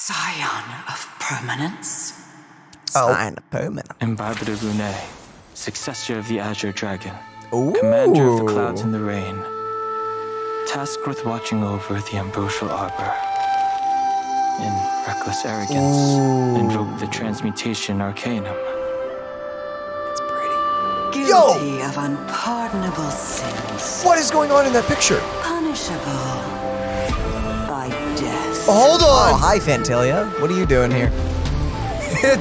Scion of permanence. Sign of permanence. Imbibitor Lunae, successor of the Azure Dragon. Ooh. Commander of the clouds and the rain. Tasked with watching over the ambrosial arbor. In reckless arrogance, invoke the transmutation arcanum. That's pretty. Guilty of unpardonable sins. What is going on in that picture? Punishable by death. Hold Oh, on. hi, Fantilia. What are you doing here?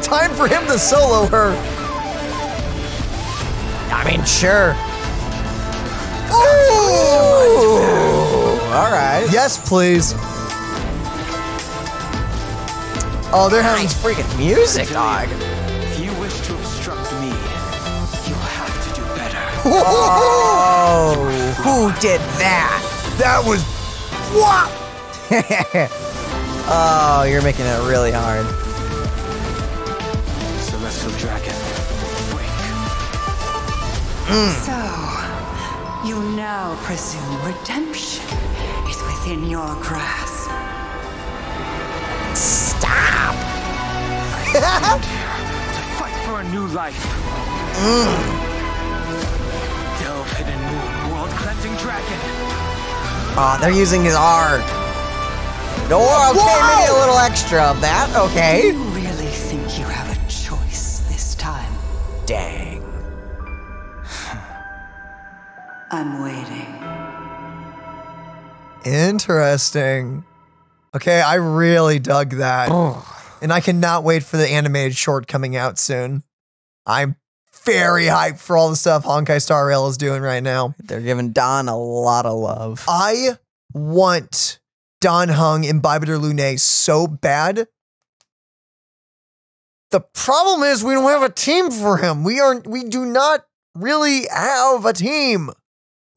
Time for him to solo her. I mean, sure. Ooh. All right. Yes, please. Oh, they're having Nice freaking music, dog. If you wish to obstruct me, you'll have to do better. Oh, who did that? That was what? Oh, you're making it really hard. Celestial Dragon, wake. So, you now presume redemption is within your grasp. Stop! Stand here to fight for a new life. Delve hidden moon, world cleansing dragon. Oh, they're using his R. No, okay, maybe a little extra of that. Okay. You really think you have a choice this time? Dang. I'm waiting. Interesting. Okay, I really dug that. And I cannot wait for the animated short coming out soon. I'm very hyped for all the stuff Honkai Star Rail is doing right now. They're giving Don a lot of love. I want Dan Heng Imbibitor Lunae so bad. The problem is we don't have a team for him. We do not really have a team.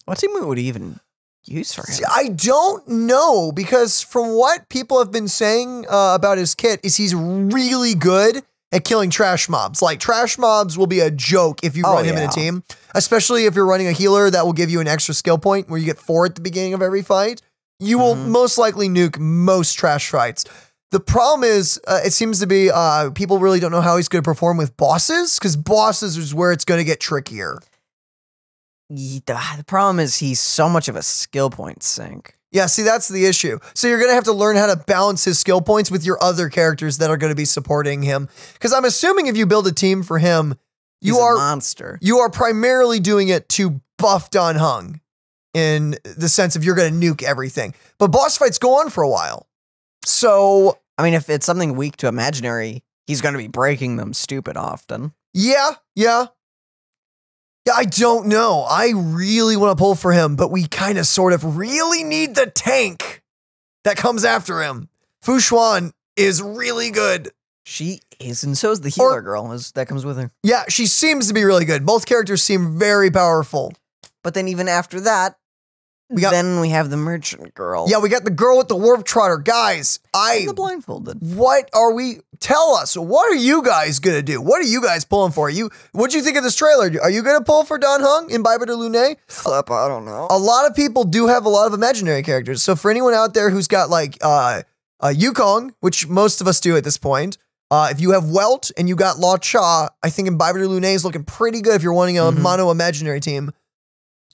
What team would he even use for him? I don't know, because from what people have been saying about his kit is he's really good at killing trash mobs. Like, trash mobs will be a joke if you run him in a team, especially if you're running a healer that will give you an extra skill point where you get 4 at the beginning of every fight. You will most likely nuke most trash fights. The problem is, it seems to be people really don't know how he's going to perform with bosses, because bosses is where it's going to get trickier. The problem is he's so much of a skill point sink. Yeah, see, that's the issue. So you're going to have to learn how to balance his skill points with your other characters that are going to be supporting him. Because I'm assuming if you build a team for him, He's you a are monster. You are primarily doing it to buff Dan Heng, in the sense of you're going to nuke everything. But boss fights go on for a while. So, I mean, if it's something weak to imaginary, he's going to be breaking them stupid often. yeah. Yeah, I don't know. I really want to pull for him, but we kind of sort of really need the tank that comes after him. Xuan is really good. She is, and so is the healer girl that comes with her. Yeah, she seems to be really good. Both characters seem very powerful. But then even after that, we have the merchant girl. Yeah, we got the girl with the warp trotter. Guys, And the blindfolded. what are we, tell us, what are you guys gonna do? What are you guys pulling for? What'd you think of this trailer? Are you gonna pull for Dan Heng, Imbibitor Lunae? Flip, I don't know. A lot of people do have a lot of imaginary characters. So for anyone out there who's got like Yukong, which most of us do at this point, if you have Welt and you got Law Cha, I think Imbibitor Lunae is looking pretty good if you're wanting a mono imaginary team.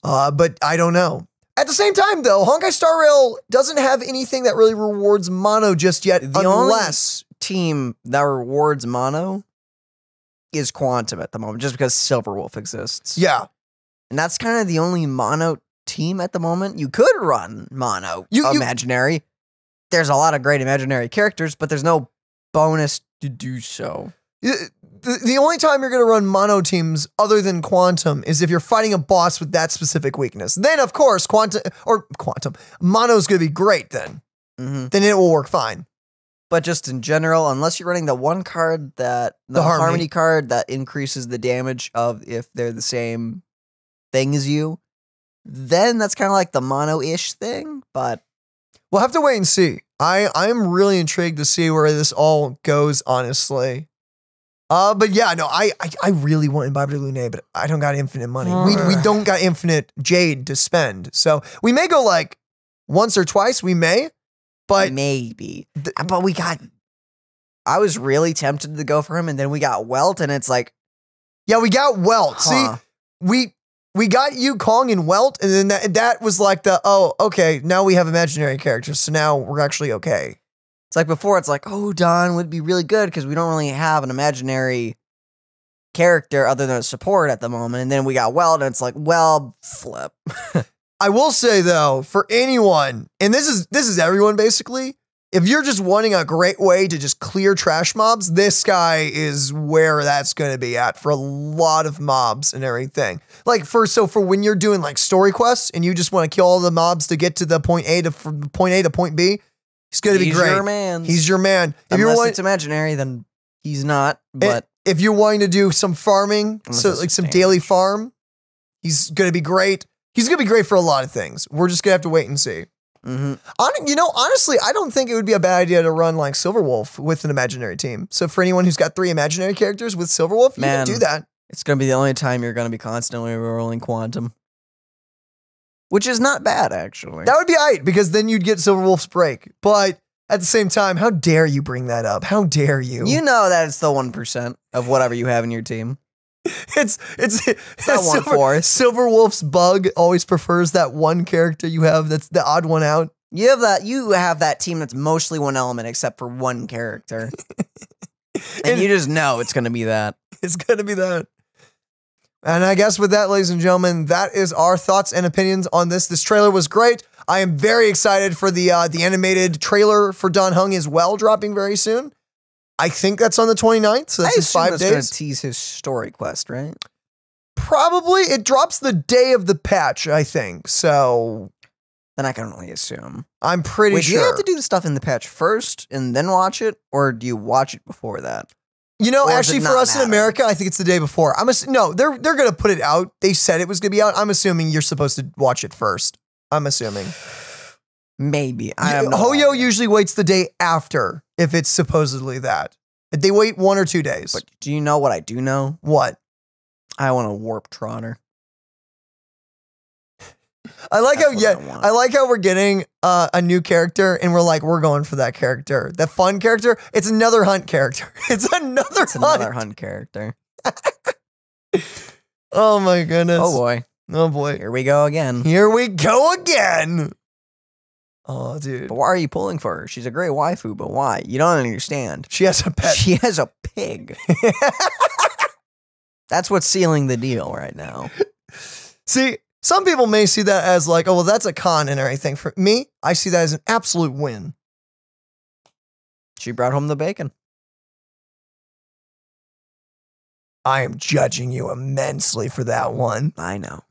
But I don't know. At the same time, though, Honkai Star Rail doesn't have anything that really rewards mono just yet, The unless only team that rewards mono is Quantum at the moment, just because Silverwolf exists. yeah. And that's kind of the only mono team at the moment. You could run mono imaginary. There's a lot of great imaginary characters, but there's no bonus to do so. The only time you're going to run mono teams other than Quantum is if you're fighting a boss with that specific weakness. Then, of course, mono's going to be great then. Then it will work fine. But just in general, unless you're running the one card the Harmony card that increases the damage of if they're the same thing as you, then that's kind of like the mono-ish thing, but we'll have to wait and see. I'm really intrigued to see where this all goes, honestly. But yeah, no, I really want Imbibitor Lunae, but I don't got infinite money. We don't got infinite jade to spend. So we may go like once or twice, we may, but maybe. But we got I was really tempted to go for him, and then we got Welt, and it's like, yeah, we got Welt. See, we got Yukong and Welt, and then that was like the, oh, okay, now we have imaginary characters, so now we're actually okay. It's like before, it's like, oh, Don would be really good because we don't really have an imaginary character other than a support at the moment. And then we got Welt, and it's like, well, flip. I will say though, for anyone, and this is everyone basically, if you're just wanting a great way to just clear trash mobs, this guy is where that's going to be at for a lot of mobs and everything. Like for when you're doing like story quests and you just want to kill all the mobs to get to the point A to point B, he's going to be great. He's your man. He's your man. Unless it's imaginary, then he's not. But if you're wanting to do some farming, so like some daily farm, he's going to be great. He's going to be great for a lot of things. We're just going to have to wait and see. Mm-hmm. You know, honestly, I don't think it would be a bad idea to run like Silverwolf with an imaginary team. So for anyone who's got 3 imaginary characters with Silverwolf, you can do that. It's going to be the only time you're going to be constantly rolling Quantum. Which is not bad, actually. That would be aight, because then you'd get Silverwolf's break. But at the same time, how dare you bring that up? How dare you? You know that it's the 1% of whatever you have in your team. It's not 1/4. Silverwolf's bug always prefers that one character you have that's the odd one out. You have that team that's mostly one element except for one character. and you just know it's going to be that. It's going to be that. And I guess with that, ladies and gentlemen, that is our thoughts and opinions on this. This trailer was great. I am very excited for the animated trailer for Dan Heng as well, dropping very soon. I think that's on the 29th, so that's 5 days. Going to tease his story quest, right? Probably. It drops the day of the patch, I think. So then I can only assume. I'm pretty sure. Do you have to do the stuff in the patch first and then watch it, or do you watch it before that? You know, actually, for us in America, I think it's the day before. No, they're going to put it out. They said it was going to be out. I'm assuming you're supposed to watch it first. I'm assuming. Maybe. Hoyo usually waits the day after if it's supposedly that. They wait 1 or 2 days. But do you know what I do know? What? I want a Warp Trotter. I like how we're getting a new character and we're going for that character. That fun character. It's another hunt character. It's another hunt character. Oh my goodness. Oh boy. Oh boy. Here we go again. Here we go again. Oh, dude. But why are you pulling for her? She's a great waifu, but why? You don't understand. She has a pet. She has a pig. That's what's sealing the deal right now. See, some people may see that as like, oh, well, that's a con and everything. For me, I see that as an absolute win. She brought home the bacon. I am judging you immensely for that one. I know.